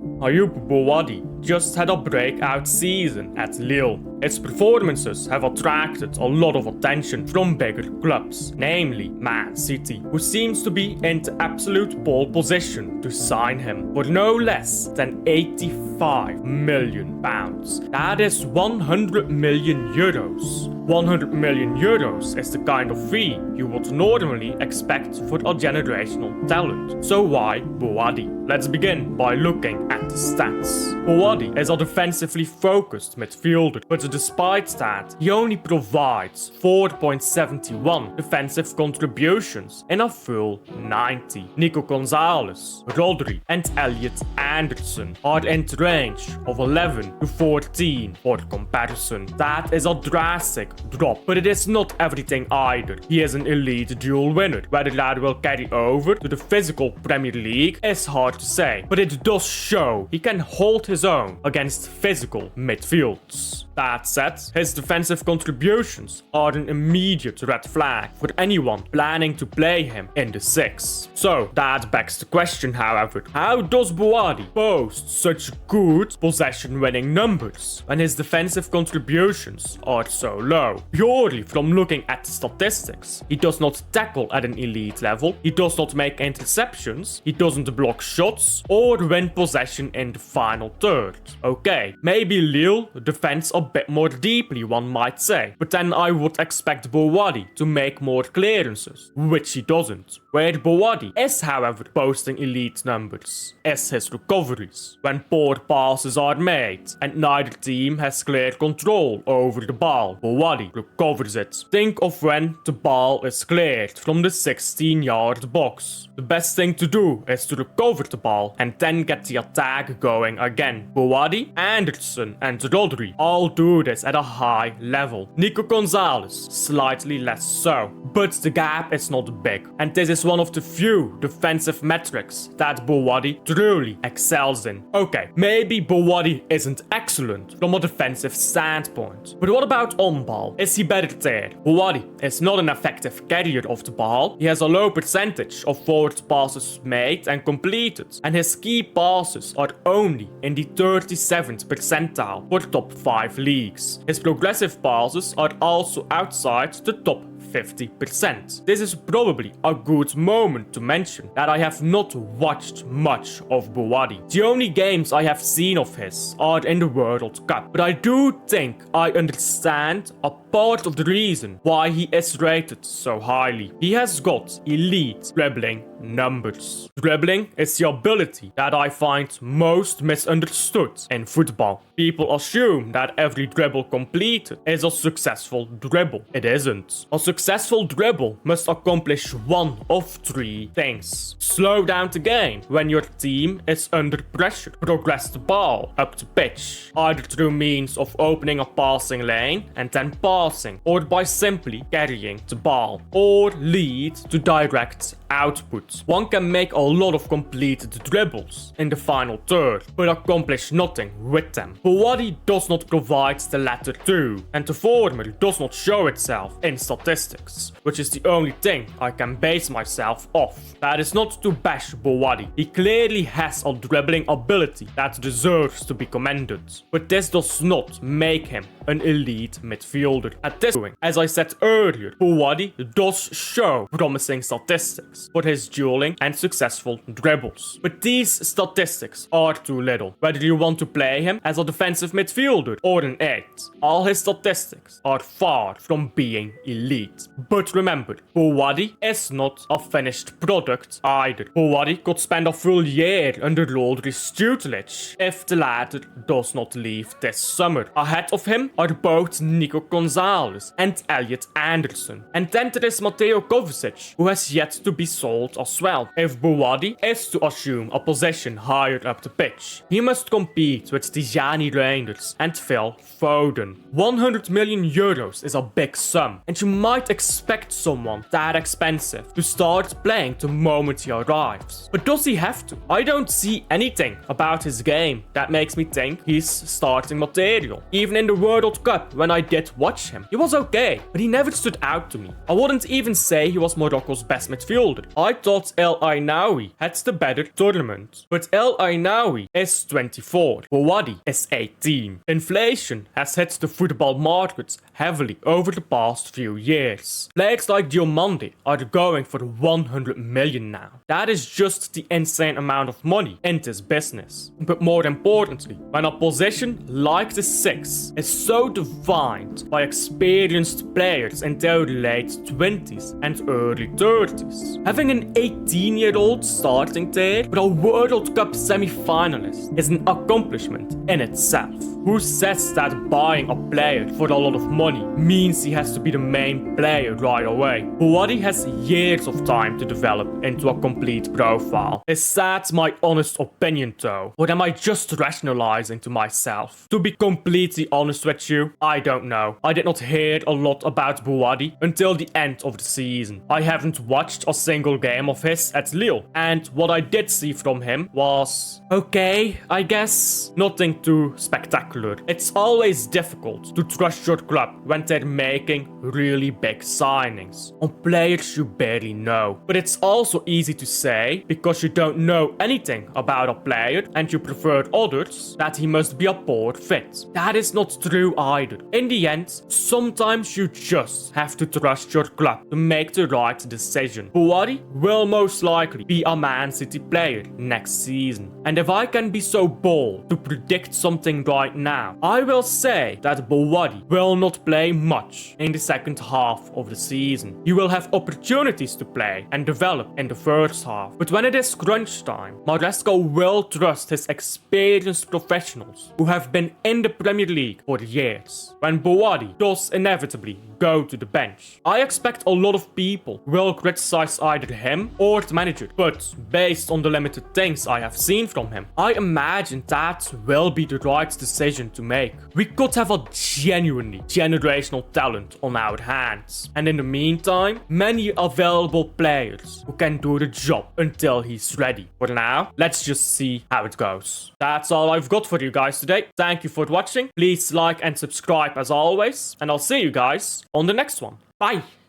Ayyoub Bouaddi just had a breakout season at Lille. His performances have attracted a lot of attention from bigger clubs, namely Man City, who seems to be in the absolute pole position to sign him for no less than £85 million. That is 100 million euros. 100 million euros is the kind of fee you would normally expect for a generational talent. So why Bouaddi? Let's begin by looking at the stats. Bouaddi is a defensively focused midfielder, but despite that, he only provides 4.71 defensive contributions in a full 90. Nico Gonzalez, Rodri and Elliot Anderson are in the range of 11 to 14 for comparison. That is a drastic drop, but it is not everything either. He is an elite duel winner. Whether that will carry over to the physical Premier League is hard to say, but it does show he can hold his own against physical midfields. That said, his defensive contributions are an immediate red flag for anyone planning to play him in the 6. So that begs the question, however, how does Bouaddi boast such good possession-winning numbers when his defensive contributions are so low? Purely from looking at the statistics, he does not tackle at an elite level, he does not make interceptions, he doesn't block shots, or win possession in the final third. Okay, maybe Lille defends a bit more deeply, one might say, but then I would expect Bouaddi to make more clearances, which he doesn't. Where Bouaddi is, however, posting elite numbers is his recoveries. When poor passes are made and neither team has clear control over the ball, Bouaddi recovers it. Think of when the ball is cleared from the 16-yard box. The best thing to do is to recover the ball and then get the attack going again. Bouaddi, Anderson and Rodri all do this at a high level. Nico Gonzalez slightly less so, but the gap is not big, and this is one of the few defensive metrics that Bouaddi truly excels in. Okay, maybe Bouaddi isn't excellent from a defensive standpoint, but what about on ball? Is he better there? Bouaddi is not an effective carrier of the ball. He has a low percentage of forward passes made and completed, and his key passes are only in the 37th percentile for top 5 leagues. His progressive passes are also outside the top 50%. This is probably a good moment to mention that I have not watched much of Bouaddi. The only games I have seen of his are in the World Cup, but I do think I understand a part of the reason why he is rated so highly. He has got elite dribbling numbers. Dribbling is the ability that I find most misunderstood in football. People assume that every dribble completed is a successful dribble. It isn't. A successful dribble must accomplish one of 3 things. Slow down the game when your team is under pressure. Progress the ball up the pitch, either through means of opening a passing lane and then passing, or by simply carrying the ball, or lead to direct output. One can make a lot of completed dribbles in the final third, but accomplish nothing with them. Bouaddi does not provide the latter two, and the former does not show itself in statistics, which is the only thing I can base myself off. That is not to bash Bouaddi. He clearly has a dribbling ability that deserves to be commended, but this does not make him an elite midfielder. At this point, as I said earlier, Bouaddi does show promising statistics for his dueling and successful dribbles, but these statistics are too little. Whether you want to play him as a defensive midfielder or an 8, all his statistics are far from being elite. But remember, Bouaddi is not a finished product either. Bouaddi could spend a full year under Rodri's tutelage if the latter does not leave this summer. Ahead of him are both Nico Gonzalez and Elliot Anderson, and then there is Mateo Kovacic, who has yet to be sold as well. If Bouaddi is to assume a position higher up the pitch, he must compete with Tijani Reinders and Phil Foden. 100 million euros is a big sum, and you might expect someone that expensive to start playing the moment he arrives. But does he have to? I don't see anything about his game that makes me think he's starting material. Even in the World Cup, when I did watch him, he was okay, but he never stood out to me. I wouldn't even say he was Morocco's best midfielder. I thought thought El Ainawi had the better tournament. But El Ainawi is 24, Bouaddi is 18. Inflation has hit the football markets heavily over the past few years. Players like Diomande are going for 100 million now. That is just the insane amount of money in this business. But more importantly, when a position like the 6 is so defined by experienced players in their late 20s and early 30s, having an 18-year-old starting there for a World Cup semi-finalist is an accomplishment in itself. Who says that buying a player for a lot of money means he has to be the main player right away? Bouaddi has years of time to develop into a complete profile. Is that my honest opinion though? Or am I just rationalizing to myself? To be completely honest with you, I don't know. I did not hear a lot about Bouaddi until the end of the season. I haven't watched a single game of his at Lille, and what I did see from him was okay, I guess. Nothing too spectacular. It's always difficult to trust your club when they're making really big signings on players you barely know. But it's also easy to say, because you don't know anything about a player and you prefer others, that he must be a poor fit. That is not true either. In the end, sometimes you just have to trust your club to make the right decision. Bouaddi will most likely be a Man City player next season. And if I can be so bold to predict something right now, I will say that Bouaddi will not play much in the second half of the season. You will have opportunities to play and develop in the first half. But when it is crunch time, Maresco will trust his experienced professionals who have been in the Premier League for years. When Bouaddi does inevitably go to the bench, I expect a lot of people will criticize either him or the manager. But based on the limited things I have seen from him, I imagine that will be the right decision to make. We could have a genuinely generational talent on our hands. And in the meantime, many available players who can do the job until he's ready. For now, let's just see how it goes. That's all I've got for you guys today. Thank you for watching. Please like and subscribe as always. And I'll see you guys on the next one. Bye!